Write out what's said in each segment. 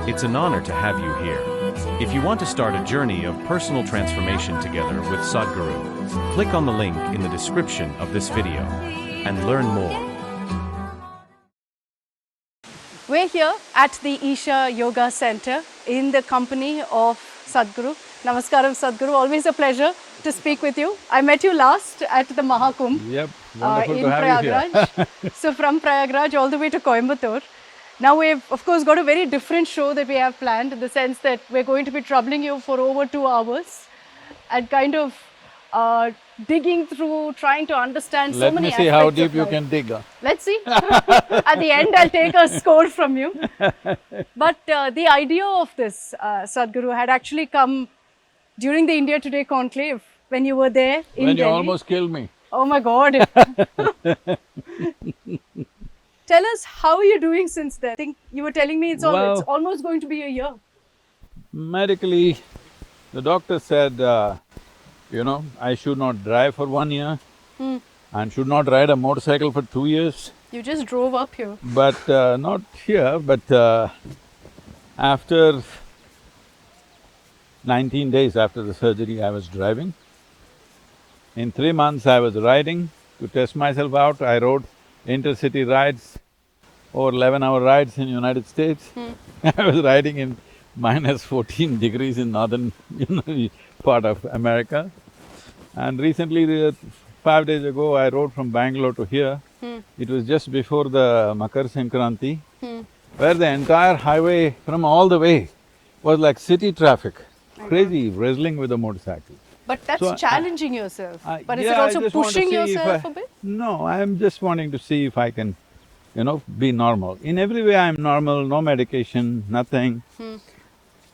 It's an honor to have you here. If you want to start a journey of personal transformation together with Sadhguru, click on the link in the description of this video and learn more. We're here at the Isha Yoga Centre in the company of Sadhguru. Namaskaram Sadhguru, always a pleasure to speak with you. I met you last at the Mahakumbh Yep, wonderful in to have you here. Prayagraj. So from Prayagraj all the way to Coimbatore. Now we've of course got a very different show that we have planned, in the sense that we're going to be troubling you for over 2 hours and kind of digging through, trying to understand so many aspects. Let me see how deep of you life. can dig. Let's see. At the end, I'll take a score from you. But the idea of this, Sadhguru, had actually come during the India Today conclave, when you were there in When Delhi. you almost killed me. Oh my God. Tell us, how are you doing since then? I think you were telling me it's almost going to be a year. Medically, the doctor said, I should not drive for 1 year and should not ride a motorcycle for 2 years. You just drove up here. But not here, but after 19 days after the surgery, I was driving. In 3 months, I was riding to test myself out. I rode intercity rides, over 11-hour rides in United States. I was riding in minus 14 degrees in northern part of America. And recently, 5 days ago, I rode from Bangalore to here. It was just before the Makar Sankranti, where the entire highway from all the way was like city traffic, crazy, wrestling with a motorcycle. But that's challenging yourself. But is yeah, it also I just want to pushing see yourself a bit? No, I'm just wanting to see if I can, be normal. In every way I'm normal, no medication, nothing.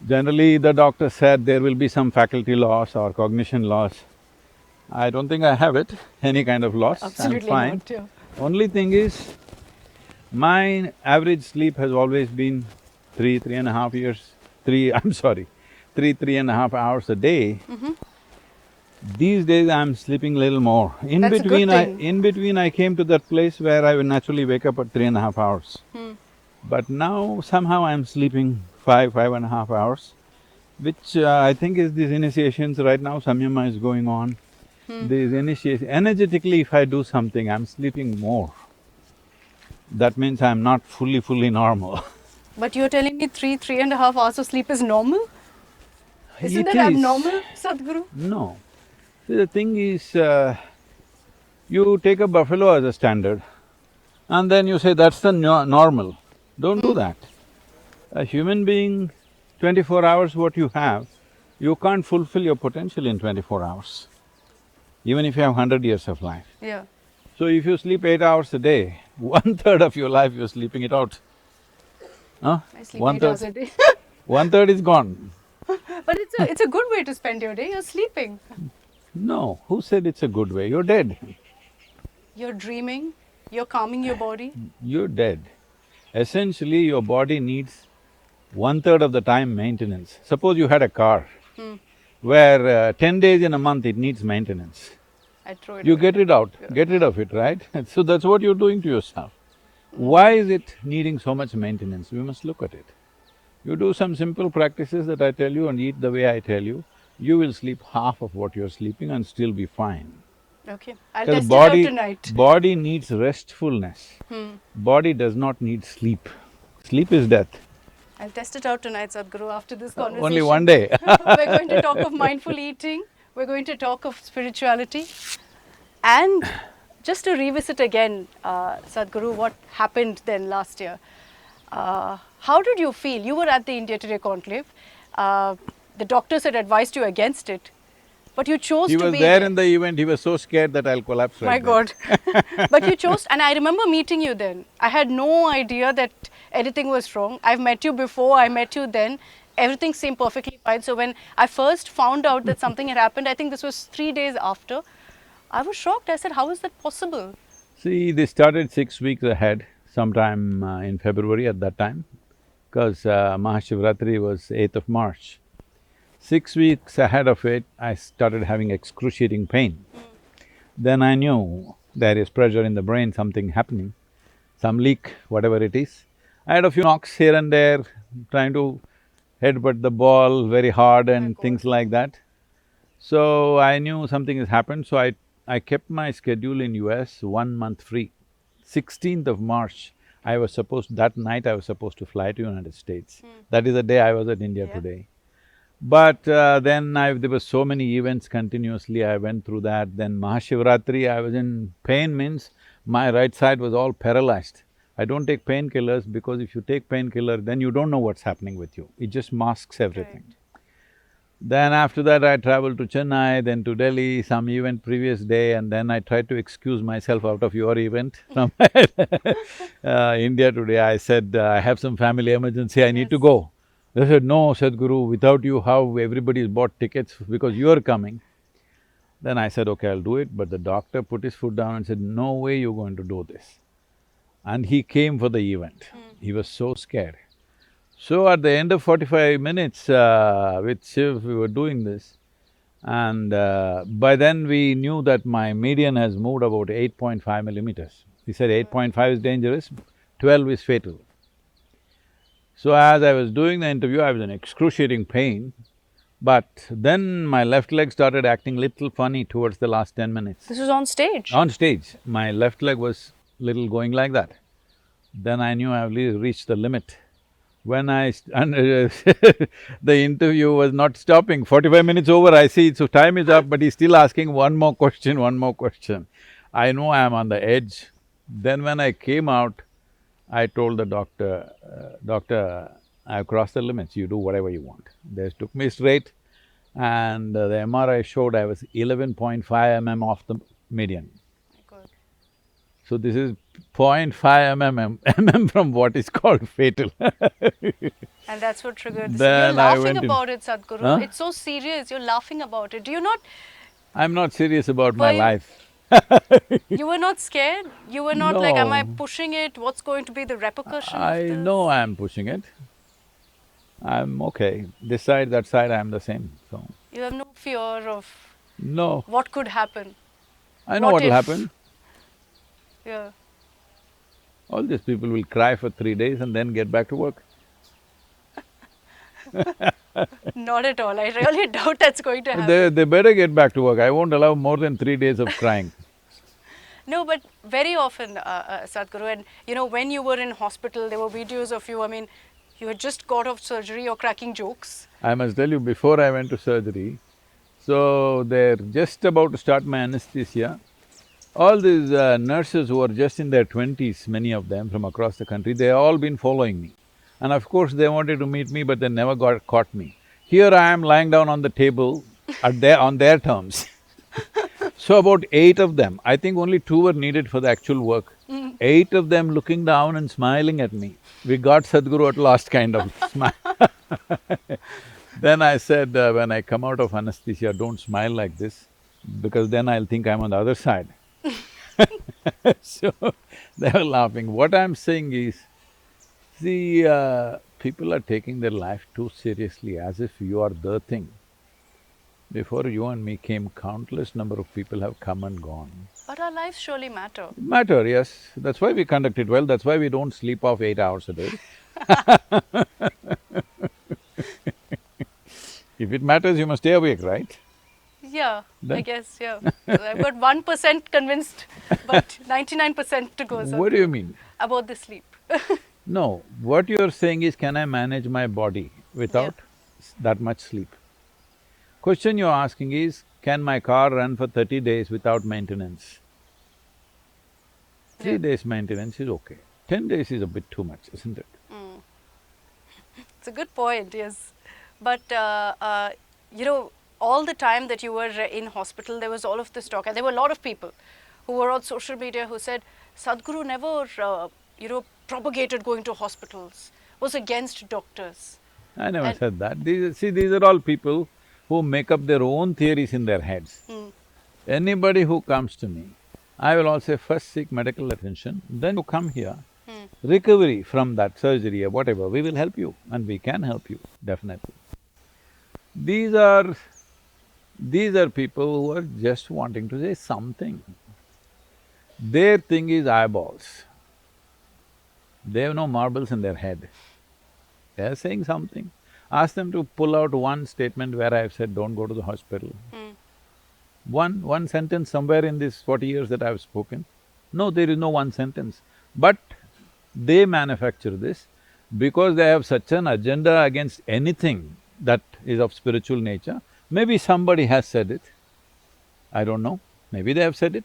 Generally, the doctor said there will be some faculty loss or cognition loss. I don't think I have it, any kind of loss. Absolutely I'm fine. not, yeah. Only thing is, my average sleep has always been 3.5 years, three and a half hours a day. These days I'm sleeping a little more. In That's a good thing. In between I came to that place where I would naturally wake up at 3.5 hours. But now somehow I'm sleeping 5.5 hours, which I think is these initiations. Right now Samyama is going on. These initiations… energetically if I do something, I'm sleeping more. That means I'm not fully normal. But you're telling me 3.5 hours of sleep is normal? Isn't that It is. abnormal, Sadhguru? No. See, the thing is, you take a buffalo as a standard and then you say that's the normal. Don't do that. A human being, 24 hours what you have, you can't fulfill your potential in 24 hours, even if you have 100 years of life. Yeah. So if you sleep 8 hours a day, 1/3 of your life you're sleeping it out. Huh? I sleep 8 hours a day. 1/3 is gone. But it's a good way to spend your day, you're sleeping. No, who said it's a good way? You're dead. You're dreaming, you're calming your body. You're dead. Essentially, your body needs 1/3 of the time maintenance. Suppose you had a car where 10 days in a month it needs maintenance. I throw it You away. get it out, get rid of it, right? So that's what you're doing to yourself. Why is it needing so much maintenance? We must look at it. You do some simple practices that I tell you and eat the way I tell you, you will sleep half of what you're sleeping and still be fine. Okay, I'll Because test it out tonight. body needs restfulness. Body does not need sleep. Sleep is death. I'll test it out tonight, Sadhguru, after this conversation. Only one day. We're going to talk of mindful eating, we're going to talk of spirituality. And just to revisit again, Sadhguru, what happened then last year. How did you feel? You were at the India Today conclave. The doctors had advised you against it, but you chose to be… He was there in the event, he was so scared that I'll collapse right My God. But you chose, and I remember meeting you then. I had no idea that anything was wrong. I've met you before, I met you then. Everything seemed perfectly fine. So when I first found out that something had happened, I think this was 3 days after, I was shocked. I said, how is that possible? See, this started 6 weeks ahead, sometime in February at that time, because Mahashivratri was 8th of March. 6 weeks ahead of it, I started having excruciating pain. Then I knew there is pressure in the brain, something happening, some leak, whatever it is. I had a few knocks here and there, trying to headbutt the ball very hard My and God. things like that. So I knew something has happened, so I kept my schedule in US 1 month free. 16th of March, that night I was supposed to fly to United States. That is the day I was at India Yeah. Today. But then there were so many events continuously, I went through that. Then Mahashivratri, I was in pain means my right side was all paralyzed. I don't take painkillers because if you take painkiller, then you don't know what's happening with you. It just masks everything. Right. Then after that, I traveled to Chennai, then to Delhi, some event previous day, and then I tried to excuse myself out of your event from India Today. I said, I have some family emergency, I need to Yes. go. They said, no, Sadhguru, without you, how everybody's bought tickets because you're coming. Then I said, okay, I'll do it, but the doctor put his foot down and said, no way you're going to do this. And he came for the event. He was so scared. So at the end of 45 minutes with Shiv, we were doing this, and by then we knew that my median has moved about 8.5 millimeters. He said 8.5 is dangerous, 12 is fatal. So as I was doing the interview, I was in excruciating pain, but then my left leg started acting little funny towards the last 10 minutes. This was on stage? On stage, my left leg was little going like that. Then I knew I've reached the limit. When the interview was not stopping, 45 minutes over, I see, so time is up, but he's still asking one more question, one more question. I know I'm on the edge. Then when I came out, I told the doctor, Doctor, I've crossed the limits, you do whatever you want. They took me straight, and the MRI showed I was 11.5 mm off the median. God. So this is 0.5 mm from what is called fatal. And that's what triggered this. Then You're I laughing went in. about it, Sadhguru. Huh? It's so serious, you're laughing about it. Do you not… I'm not serious about my But you- life. You were not scared? You were not like, am I No. pushing it? What's going to be the repercussion of I this? know I'm pushing it. I'm okay. This side, that side, I'm the same, so… You have no fear of No, what could happen. I know What what'll if? happen. Yeah. All these people will cry for 3 days and then get back to work. Not at all. I really doubt that's going to happen. They better get back to work. I won't allow more than 3 days of crying. No, but very often, Sadhguru, and you know, when you were in hospital, there were videos of you, I mean, you had just got off surgery, you're cracking jokes. I must tell you, before I went to surgery, so they're just about to start my anesthesia. All these nurses who are just in their 20s, many of them from across the country, they all been following me. And of course, they wanted to meet me, but they never caught me. Here I am lying down on the table on their terms. So about 8 of them, I think only 2 were needed for the actual work. 8 of them looking down and smiling at me. We got Sadhguru at last kind of smile. Then I said, when I come out of anesthesia, don't smile like this, because then I'll think I'm on the other side. So, they were laughing. What I'm saying is, see, people are taking their life too seriously, as if you are the thing. Before you and me came, countless number of people have come and gone. But our lives surely matter. Matter, yes. That's why we conduct it well, that's why we don't sleep off 8 hours a day. If it matters, you must stay awake, right? Yeah, I Then- guess, yeah. So I've got 1% convinced, but 99% to go, What do you mean? about the sleep. No, what you're saying is, can I manage my body without that much sleep? Question you're asking is, can my car run for 30 days without maintenance? 3 Yeah. days maintenance is okay. 10 days is a bit too much, isn't it? It's a good point, yes. But, you know, all the time that you were in hospital, there was all of this talk, and there were a lot of people who were on social media who said, Sadhguru never, you know, propagated going to hospitals, was against doctors. I never And- said that. These are all people who make up their own theories in their heads. Anybody who comes to me, I will also say, first seek medical attention, then you come here. Recovery from that surgery or whatever, we will help you, and we can help you, definitely. These are people who are just wanting to say something. Their thing is eyeballs. They have no marbles in their head. They are saying something. Ask them to pull out one statement where I've said, don't go to the hospital. One sentence somewhere in this 40 years that I've spoken. No, there is no one sentence. But they manufacture this because they have such an agenda against anything that is of spiritual nature. Maybe somebody has said it, I don't know, maybe they have said it.